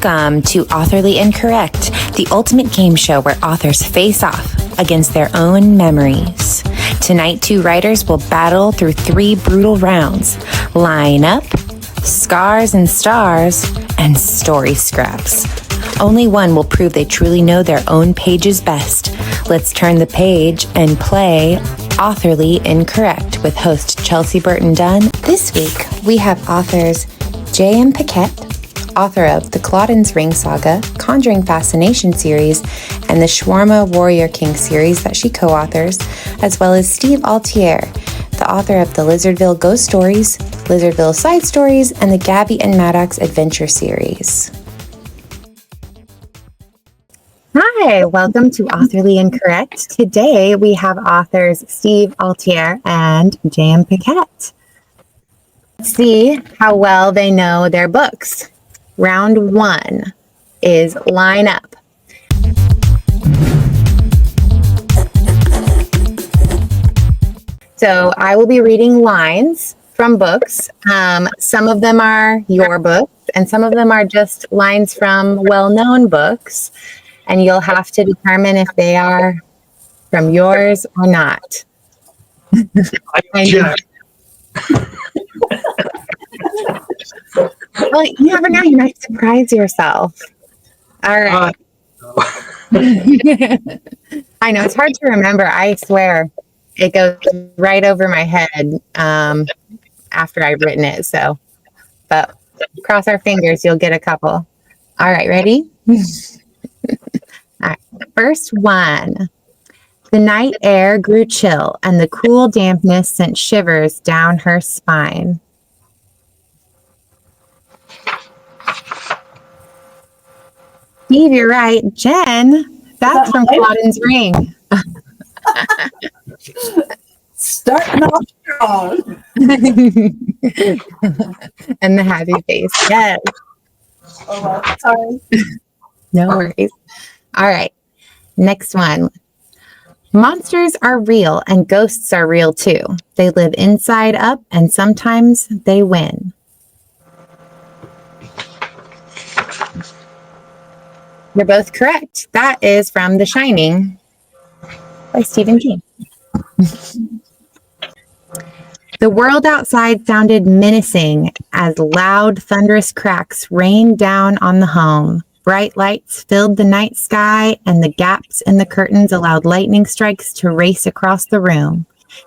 Welcome to Authorly Incorrect, the ultimate game show where authors face off against their own memories. Tonight, two writers will battle through 3 brutal rounds. Line up, scars and stars, and story scraps. Only one will prove they truly know their own pages best. Let's turn the page and play Authorly Incorrect with host Chelsea Burton Dunn. This week, we have authors J.M. Paquette, author of the Klauden's Ring Saga, Conjuring Fascination Series, and the Shawarma Warrior King series that she co-authors, as well as Steve Altier, the author of the Lizardville Ghost Stories, Lizardville Side Stories, and the Gabby and Maddox Adventure series. Hi, welcome to Authorly Incorrect. Today we have authors Steve Altier and J.M. Paquette. Let's see how well they know their books. Round 1 is line up. So I will be reading lines from books. Some of them are your books, and some of them are just lines from well-known books. And you'll have to determine if they are from yours or not. Well, you never know. You might surprise yourself. All right. I know it's hard to remember. I swear it goes right over my head after I've written it. So, but cross our fingers, you'll get a couple. All right, ready? All right. First one. The night air grew chill, and the cool dampness sent shivers down her spine. Steve, you're right. Jen, that's from Klauden's Ring. Starting off strong. And the happy face. Yes. Oh, well, sorry. No worries. All right. Next one. Monsters are real and ghosts are real too. They live inside up and sometimes they win. You're both correct. That is from The Shining by Stephen King. The world outside sounded menacing as loud, thunderous cracks rained down on the home. Bright lights filled the night sky, and the gaps in the curtains allowed lightning strikes to race across the room,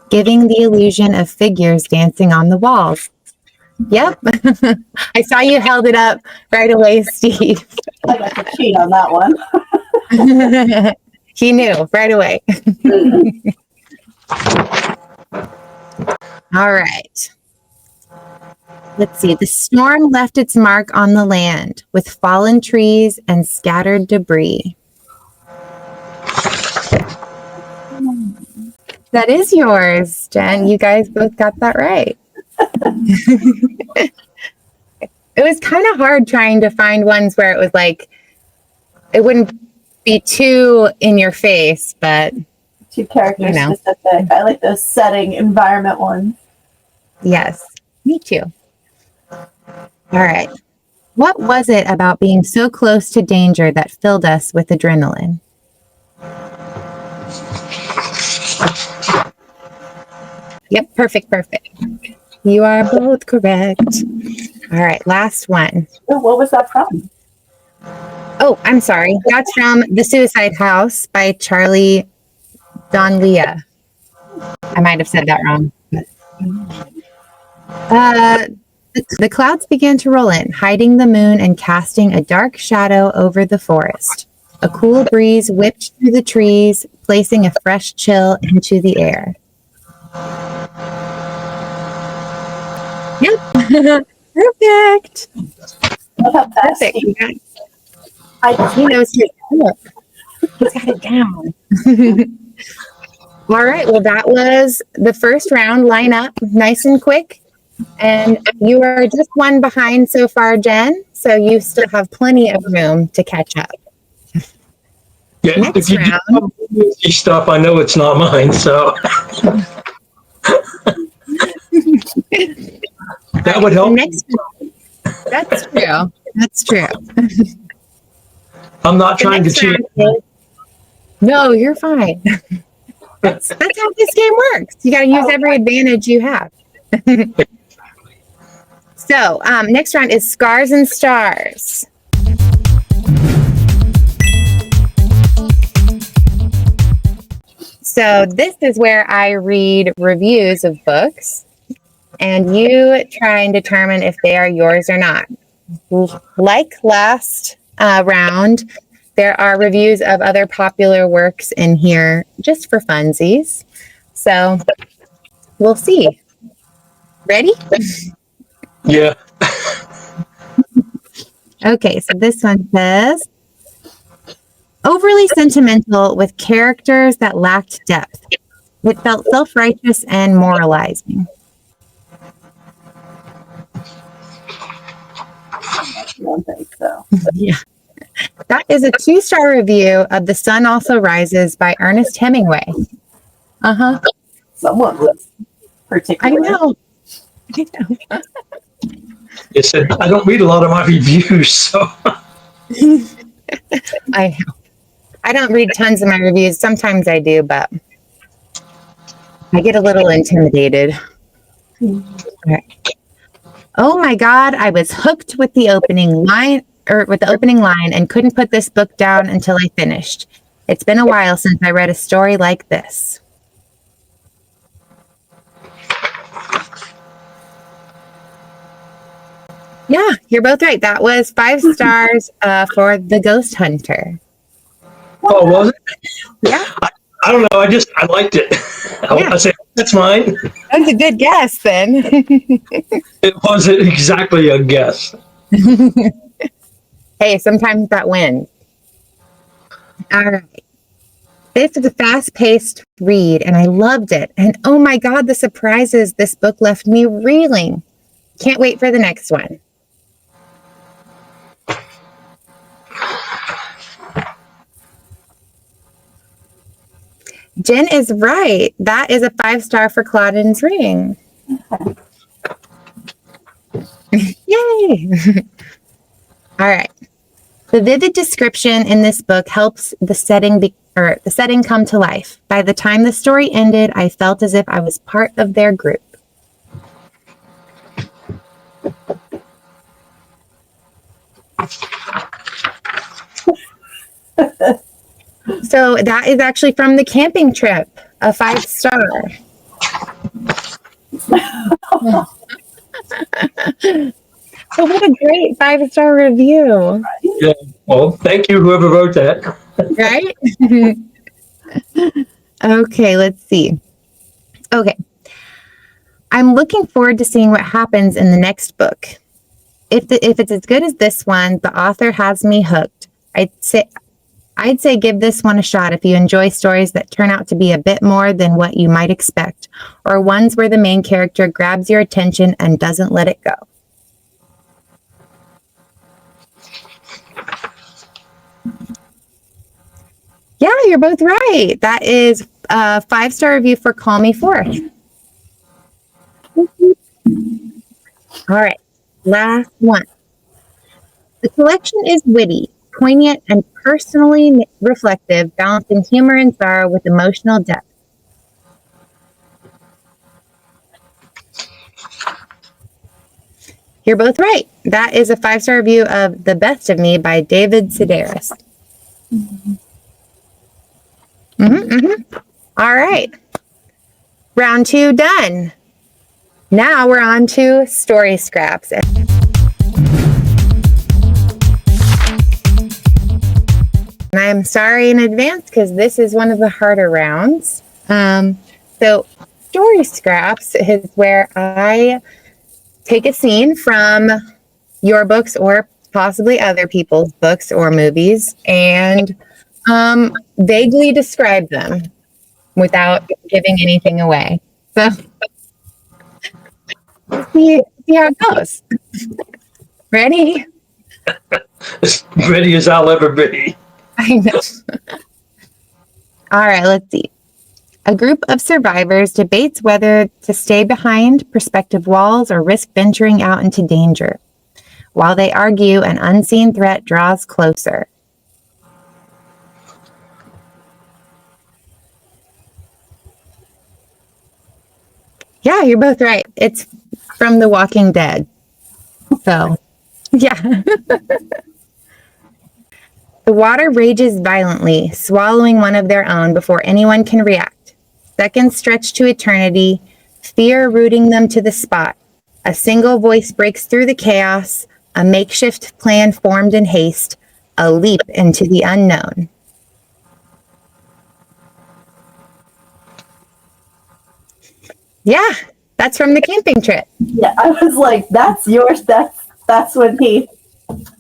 giving the illusion of figures dancing on the walls. Yep. I saw you held it up right away, Steve. I got to cheat on that one. He knew right away. All right. Let's see. The storm left its mark on the land with fallen trees and scattered debris. That is yours, Jen. You guys both got that right. It was kind of hard trying to find ones where it was like, it wouldn't be too in your face, but Too character specific. I like those setting environment ones. Yes, me too. All right. What was it about being so close to danger that filled us with adrenaline? Yep, perfect. You are both correct. All right, last one. Oh, what was that from? Oh, I'm sorry. That's from The Suicide House by Charlie Donlea. I might have said that wrong. The clouds began to roll in, hiding the moon and casting a dark shadow over the forest. A cool breeze whipped through the trees, placing a fresh chill into the air. Yep. Perfect. Perfect. He knows his book. He's got it down. All right. Well, that was the first round. Line up nice and quick. And you are just one behind so far, Jen. So you still have plenty of room to catch up. Yeah, Next if you round. do stuff, I know it's not mine. So that would help. That's true. I'm not The trying to next cheat. round is- No, you're fine. That's how this game works. You got to use every advantage you have. So, next round is Scars and Stars. So, this is where I read reviews of books, and you try and determine if they are yours or not. Like last round, there are reviews of other popular works in here just for funsies. So, we'll see. Ready? Yeah. Okay, so this one says, overly sentimental with characters that lacked depth. It felt self-righteous and moralizing. I don't think so. Yeah. That is a 2-star review of The Sun Also Rises by Ernest Hemingway. Uh-huh. Someone was I particular. know. I know. It said, I don't read a lot of my reviews, so. I know. I don't read tons of my reviews. Sometimes I do, but I get a little intimidated. All right. Oh my God, I was hooked with the opening line and couldn't put this book down until I finished. It's been a while since I read a story like this. Yeah, you're both right. That was 5 stars for The Ghost Hunter. Oh, was it? Yeah, I don't know. I liked it. Yeah. I said, that's mine. that's a good guess then. It wasn't exactly a guess. Hey, sometimes that wins. All right. This is a fast-paced read, and I loved it. And oh my God, the surprises this book left me reeling. Can't wait for the next one. Jen is right. That is a 5-star for Clauden's Ring. Yay! All right. The vivid description in this book helps the setting come to life. By the time the story ended, I felt as if I was part of their group. So that is actually from the camping trip, a 5-star. So what a great 5-star review. Yeah. Well, thank you, whoever wrote that. Right? Okay, let's see. Okay. I'm looking forward to seeing what happens in the next book. If it's as good as this one, the author has me hooked. I'd say give this one a shot if you enjoy stories that turn out to be a bit more than what you might expect, or ones where the main character grabs your attention and doesn't let it go. Yeah, you're both right. That is a 5-star review for Call Me Forth. All right, last one. The collection is witty, poignant, and personally reflective, balancing humor and sorrow with emotional depth. You're both right. That is a 5-star review of The Best of Me by David Sedaris. All right. Round 2 done. Now we're on to story scraps. And I'm sorry in advance because this is one of the harder rounds. So story scraps is where I take a scene from your books or possibly other people's books or movies and vaguely describe them without giving anything away. So see how it goes. Ready? As ready as I'll ever be. I know. All right, let's see. A group of survivors debates whether to stay behind prospective walls or risk venturing out into danger. While they argue, an unseen threat draws closer. Yeah, you're both right. It's from The Walking Dead. So, yeah. The water rages violently, swallowing one of their own before anyone can react. Seconds stretch to eternity, fear rooting them to the spot. A single voice breaks through the chaos, a makeshift plan formed in haste, a leap into the unknown. Yeah, that's from the camping trip. Yeah, I was like, that's yours. That's when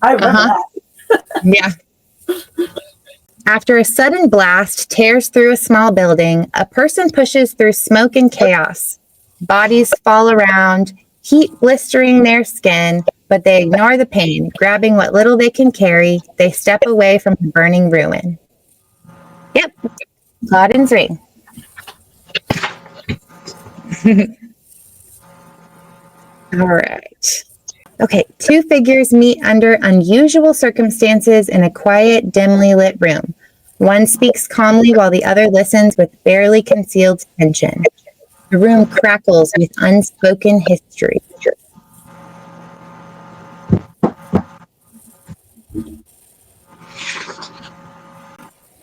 I remember that. Yeah. After a sudden blast tears through a small building, a person pushes through smoke and chaos. Bodies fall around, heat blistering their skin, but they ignore the pain. Grabbing what little they can carry, they step away from the burning ruin. Yep, Clauden's ring. All right. Okay, two figures meet under unusual circumstances in a quiet, dimly lit room. One speaks calmly while the other listens with barely concealed tension. The room crackles with unspoken history.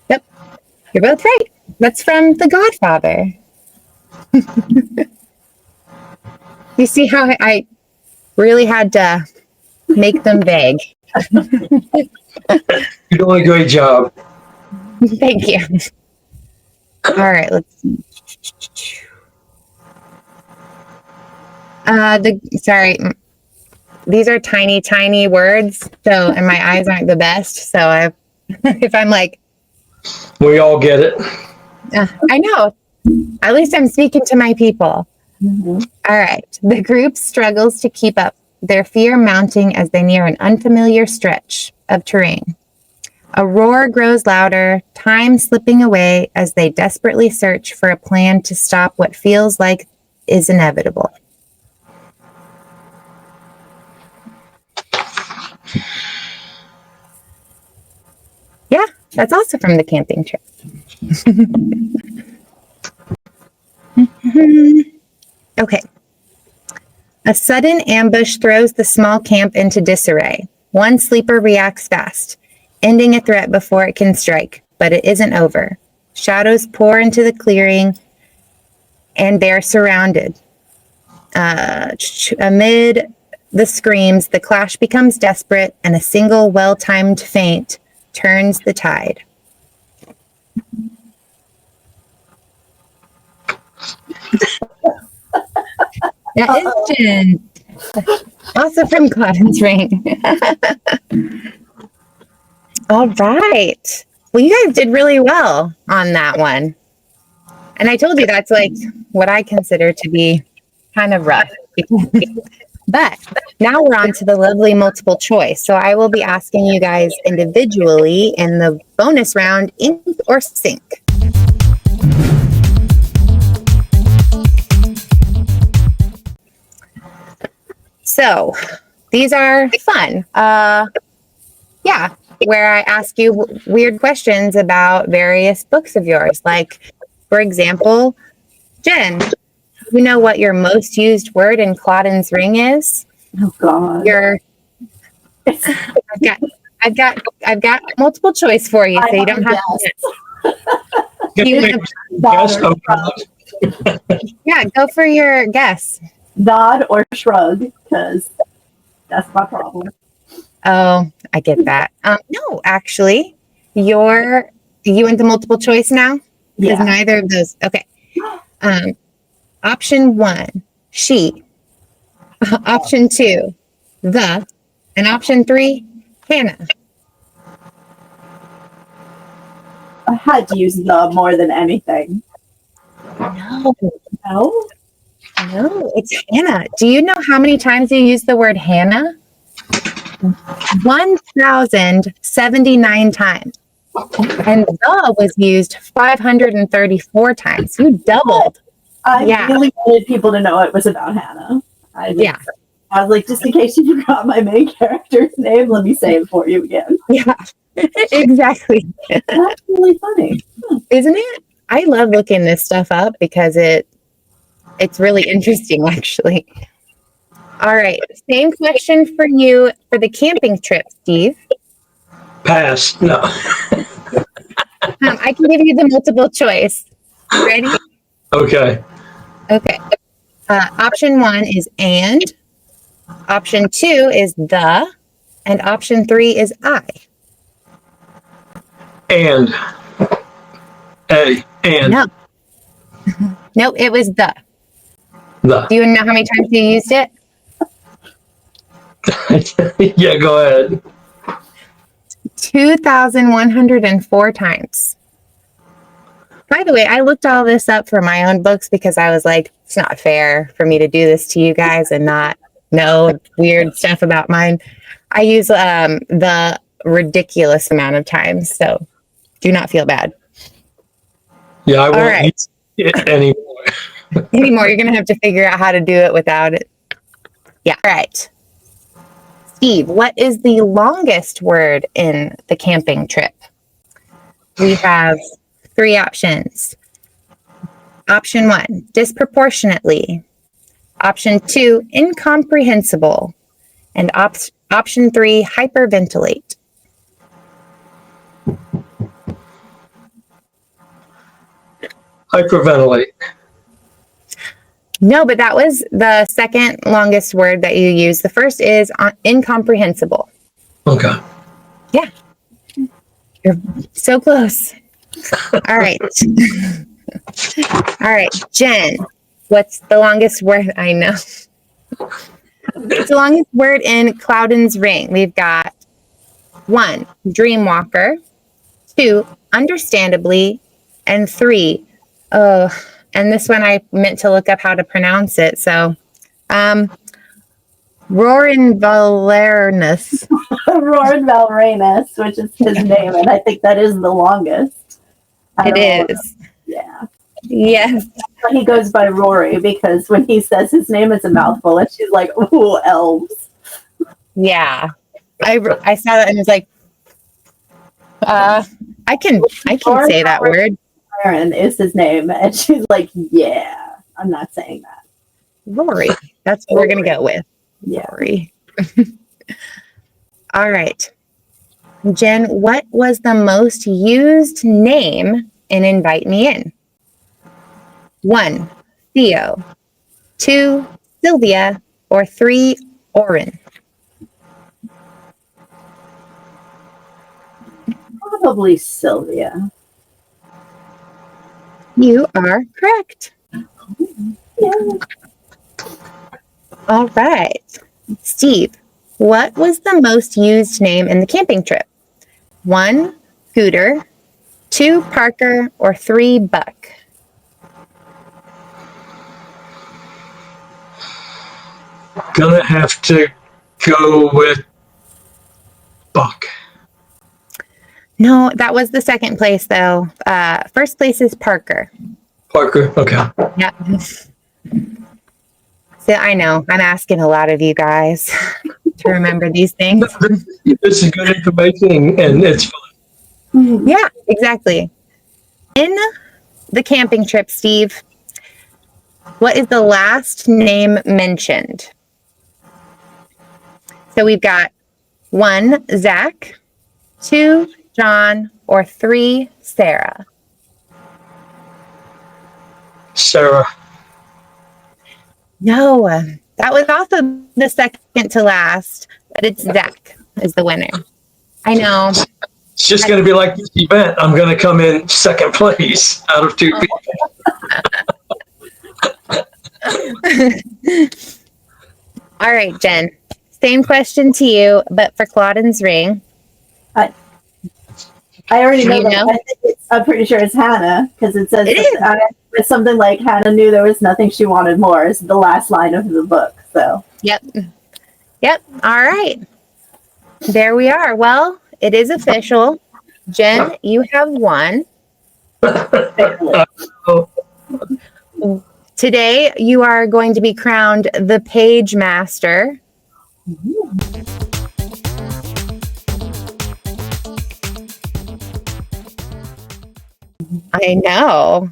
Yep, you're both right. That's from The Godfather. You see how I really had to make them vague. You're doing a great job. Thank you. All right, let's see. Sorry, these are tiny, tiny words. So, and my eyes aren't the best. So if I'm like, We all get it. I know. At least I'm speaking to my people. Mm-hmm. All right. The group struggles to keep up, their fear mounting as they near an unfamiliar stretch of terrain. A roar grows louder, time slipping away as they desperately search for a plan to stop what feels like is inevitable. Yeah, that's also from the camping trip. Okay. A sudden ambush throws the small camp into disarray. One sleeper reacts fast, ending a threat before it can strike, but it isn't over. Shadows pour into the clearing, and they're surrounded. Amid the screams, the clash becomes desperate, and a single well-timed feint turns the tide. That is Jen. Also from Clauden's ring. All right. Well, you guys did really well on that one. And I told you that's like what I consider to be kind of rough. But now we're on to the lovely multiple choice. So I will be asking you guys individually in the bonus round, ink or sink. So these are fun. Where I ask you weird questions about various books of yours. Like, for example, Jen, you know what your most used word in Clauden's ring is? Oh God. I've got multiple choice for you, so you don't have to guess. Yeah, go for your guess. Nod or shrug, because that's my problem. Oh, I get that. No, actually, you into multiple choice now? Because neither of those. Okay. Option 1, she. Option 2, the. And option 3, Hannah. I had to use the more than anything. No, No? it's Hannah. Do you know how many times you use the word Hannah? 1,079 times. And the was used 534 times. You doubled. I really wanted people to know it was about Hannah. I was like, just in case you forgot my main character's name, let me say it for you again. Yeah, exactly. That's really funny. Isn't it? I love looking this stuff up because it It's really interesting, actually. All right. Same question for you for the camping trip, Steve. Pass. No. I can give you the multiple choice. You ready? Okay. Okay. Option 1 is and. Option 2 is the. And option 3 is I. And. And. No. No, it was the. The. Do you know how many times you used it? Yeah, go ahead. 2,104 times. By the way, I looked all this up for my own books because I was like, it's not fair for me to do this to you guys and not know weird stuff about mine. I use the ridiculous amount of times, so do not feel bad. Yeah, I won't right. use it anymore. Anymore, you're going to have to figure out how to do it without it. Yeah, all right. Steve, what is the longest word in the camping trip? We have 3 options. Option 1, disproportionately. Option 2, incomprehensible. And option 3, hyperventilate. Hyperventilate. No, but that was the second longest word that you used. The first is incomprehensible. Okay. Yeah. You're so close. All right. All right. Jen, what's the longest word? I know. It's the longest word in Klauden's ring. We've got 1, dreamwalker, 2, understandably, and 3, and this one I meant to look up how to pronounce it. So, Roarinvalernus. Roarinvalernus, which is his name, and I think that is the longest. It is. Yeah. Yes. He goes by Rory because when he says his name, it's a mouthful, and she's like, "Ooh, elves." Yeah. I saw that and was like, I can say that word. Aaron is his name, and she's like, "Yeah, I'm not saying that." Rory. That's what we're gonna go with. Yeah. Rory. All right. Jen, what was the most used name in Invite Me In? 1, Theo. 2, Sylvia. Or 3, Oren. Probably Sylvia. You are correct. Yeah. All right. Steve, what was the most used name in the camping trip? 1, Scooter. 2, Parker. Or 3, Buck. Gonna have to go with Buck. No, that was the second place, though. First place is Parker. Parker. Okay. Yeah. So I know I'm asking a lot of you guys to remember these things. This is good information, and it's fun. Yeah, exactly. In the camping trip, Steve, what is the last name mentioned? So we've got 1, Zach. 2, John. Or 3, Sarah. Sarah. No, that was also the second to last, but it's Zach is the winner. I know. It's just going to be like this event. I'm going to come in second place out of 2 people. All right, Jen. Same question to you, but for Clauden's ring. I already know You that. know? I'm pretty sure it's Hannah because it says It is. It's something like Hannah knew there was nothing she wanted more. Is the last line of the book. So. Yep. All right. There we are. Well, it is official. Jen, you have won. Today, you are going to be crowned the Page Master. I know.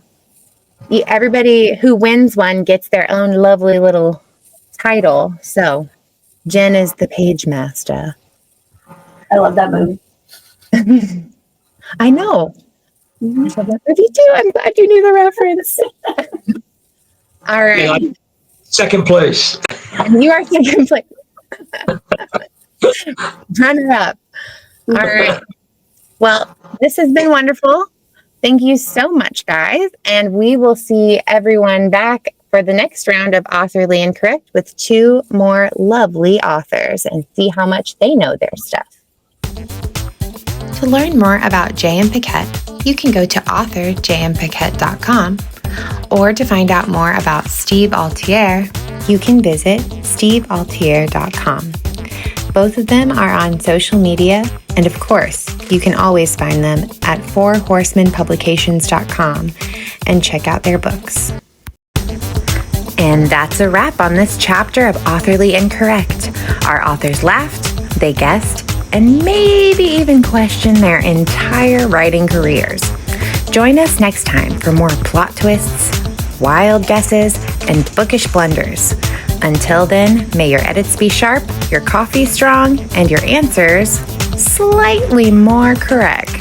Everybody who wins one gets their own lovely little title. So Jen is the page master. I love that movie. I know. I love that movie too. I'm glad you knew the reference. All right. Yeah, second place. And you are second place. Runner up. All right. Well, this has been wonderful. Thank you so much, guys. And we will see everyone back for the next round of Authorly Incorrect with 2 more lovely authors and see how much they know their stuff. To learn more about J.M. Paquette, you can go to authorjmpaquette.com, or to find out more about Steve Altier, you can visit stevealtier.com. Both of them are on social media, and of course, you can always find them at 4horsemenpublications.com and check out their books. And that's a wrap on this chapter of Authorly Incorrect. Our authors laughed, they guessed, and maybe even questioned their entire writing careers. Join us next time for more plot twists, wild guesses, and bookish blunders. Until then, may your edits be sharp, your coffee strong, and your answers slightly more correct.